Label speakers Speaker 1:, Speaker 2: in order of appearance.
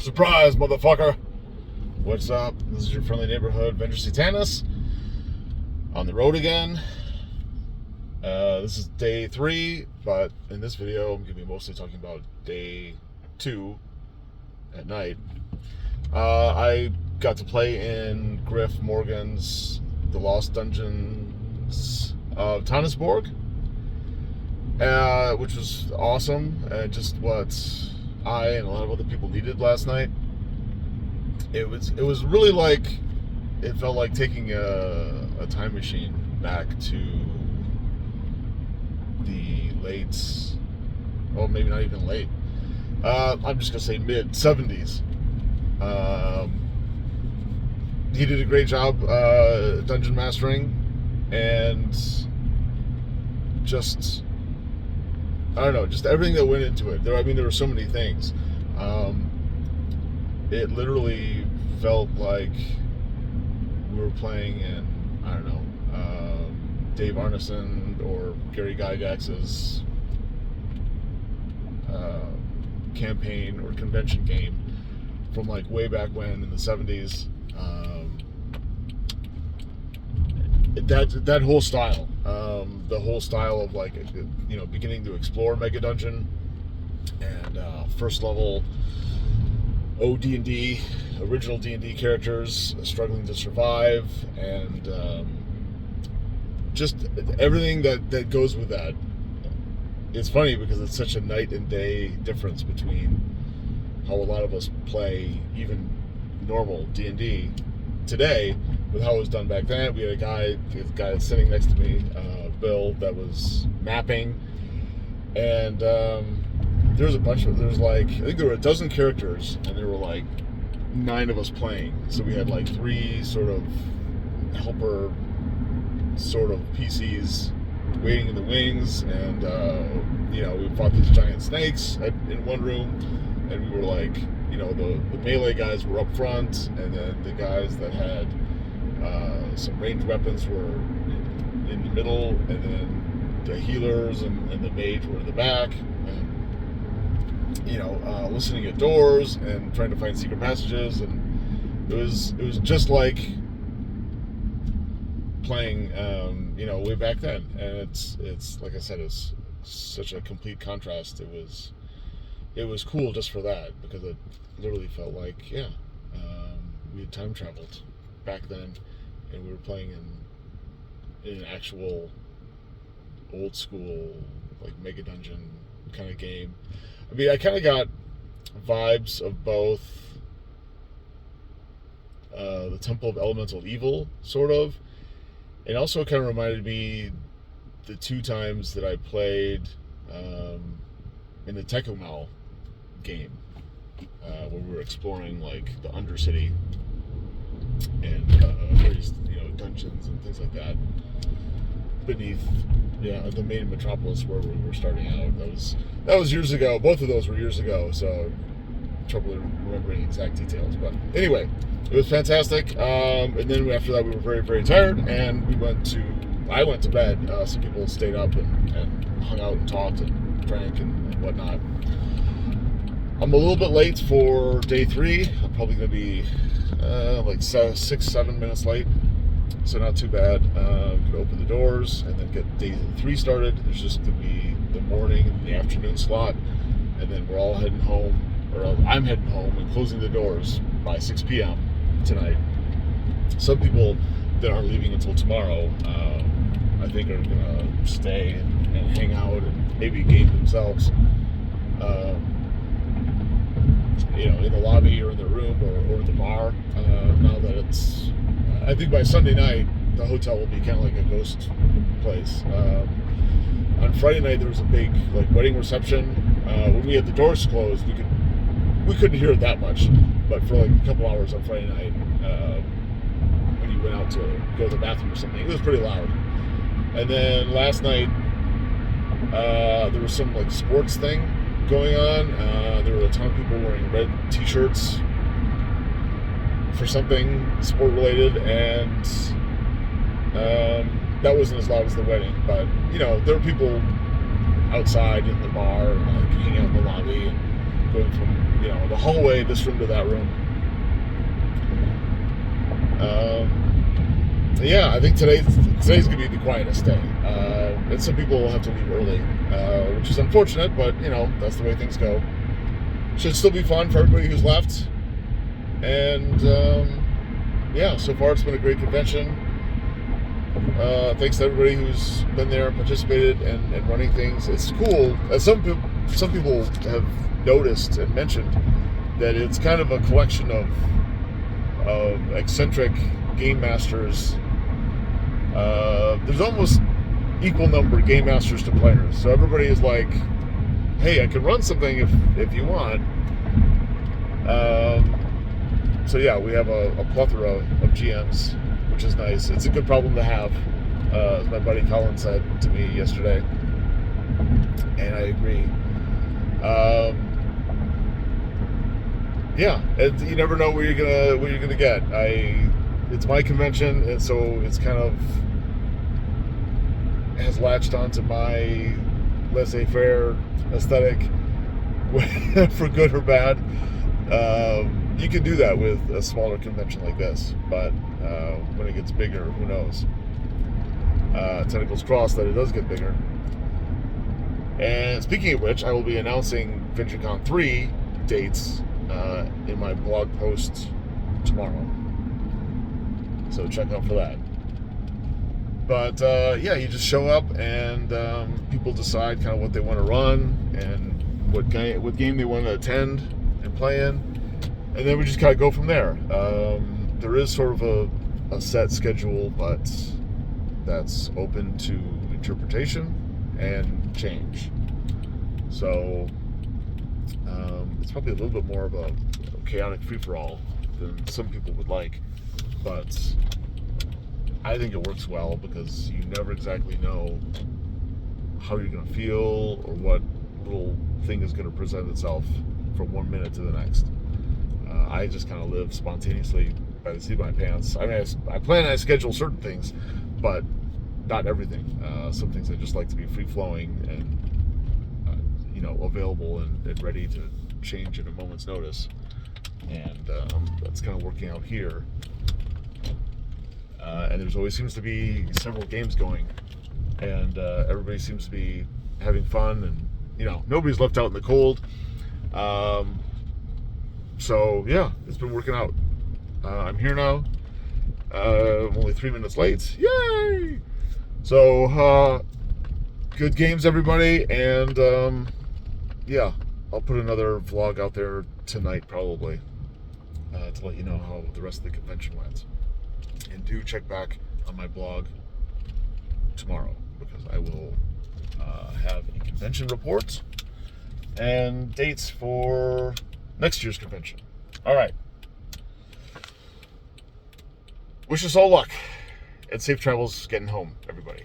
Speaker 1: Surprise, motherfucker! What's up? This is your friendly neighborhood Venger Satanis on the road again. This is day 3, but in this video I'm going to be mostly talking about day 2 at night. I got to play in Griff Morgan's The Lost Dungeons of Tannisborg, which was awesome, and just what I and a lot of other people needed last night. It was really like, it felt like taking a time machine back to the late, well, maybe not even late, I'm just gonna say mid 70s. He did a great job dungeon mastering, and just, I don't know, just everything that went into it. There were so many things. It literally felt like we were playing in, I don't know, Dave Arneson or Gary Gygax's campaign or convention game from like way back when in the 70s. That whole style, the whole style of like, you know, beginning to explore Mega Dungeon and first level OD&D, original D&D characters struggling to survive, and just everything that goes with that. It's funny because it's such a night and day difference between how a lot of us play even normal D&D today with how it was done back then. We had a guy that's sitting next to me, Bill, that was mapping, and there was I think there were a dozen characters, and there were like 9 of us playing. So we had like 3 sort of helper sort of PCs waiting in the wings, and you know, we fought these giant snakes in one room, and we were like, you know, the melee guys were up front, and then the guys that had some ranged weapons were in the middle, and then the healers and the mage were in the back, and you know, listening at doors and trying to find secret passages, and it was just like playing, you know, way back then. And it's like I said, it's such a complete contrast. It was cool just for that, because it literally felt like, yeah, we had time traveled back then, and we were playing in an actual old school like Mega Dungeon kind of game. I mean, I kind of got vibes of both the Temple of Elemental Evil, sort of, and also kind of reminded me the 2 times that I played in the Tecumseh game, when we were exploring like the Undercity and various, you know, dungeons and things like that beneath, the main metropolis where we were starting out. That was years ago. Both of those were years ago, so trouble remembering exact details. But anyway, it was fantastic. And then after that, we were very, very tired, and I went to bed. Some people stayed up and hung out and talked and drank and whatnot. I'm a little bit late for day 3. I'm probably going to be like 6-7 minutes late, so not too bad. I'm going to open the doors and then get day 3 started. There's just going to be the morning and the afternoon slot, and then we're all heading home, or I'm heading home and closing the doors by 6 p.m. tonight. Some people that aren't leaving until tomorrow, I think, are going to stay and hang out and maybe game themselves, you know, in the lobby or in the room or in the bar. Now that it's, I think by Sunday night, the hotel will be kind of like a ghost place. On Friday night, there was a big like wedding reception. When we had the doors closed, we couldn't hear it that much, but for like a couple hours on Friday night, when you went out to go to the bathroom or something, it was pretty loud. And then last night, there was some like sports thing going on. There were a ton of people wearing red t-shirts for something sport related, and that wasn't as loud as the wedding, but you know, there were people outside in the bar and like hanging out in the lobby and going from, you know, the hallway, this room to that room. Yeah, I think today's gonna be the quietest day, and some people will have to leave early, which is unfortunate, but you know, that's the way things go. Should still be fun for everybody who's left, and yeah, so far it's been a great convention. Thanks to everybody who's been there and participated and running things. It's cool. As some people have noticed and mentioned, that it's kind of a collection of eccentric game masters. There's almost equal number of game masters to players. So everybody is like, hey, I can run something if you want. So yeah, we have a plethora of GMs, which is nice. It's a good problem to have, as my buddy Colin said to me yesterday, and I agree. Yeah, you never know what you're gonna get. It's my convention, and so it's kind of has latched onto my laissez-faire aesthetic, for good or bad. You can do that with a smaller convention like this, but when it gets bigger, who knows? Tentacles crossed that it does get bigger. And speaking of which, I will be announcing VengerCon 3 dates in my blog post tomorrow. So check out for that. But yeah, you just show up and people decide kind of what they want to run and what game they want to attend and play in, and then we just kind of go from there. There is sort of a set schedule, but that's open to interpretation and change. So it's probably a little bit more of a chaotic free-for-all than some people would like, but I think it works well because you never exactly know how you're going to feel or what little thing is going to present itself from 1 minute to the next. I just kind of live spontaneously by the seat of my pants. I mean, I plan and I schedule certain things, but not everything. Some things I just like to be free-flowing and you know, available and ready to change at a moment's notice. And that's kind of working out here. And there's always seems to be several games going, and everybody seems to be having fun, and you know, nobody's left out in the cold. So yeah, it's been working out. I'm here now. I'm only 3 minutes late. Yay! So good games, everybody, and yeah, I'll put another vlog out there tonight probably to let you know how the rest of the convention went. And do check back on my blog tomorrow, because I will have a convention report and dates for next year's convention. All right. Wish us all luck and safe travels getting home, everybody.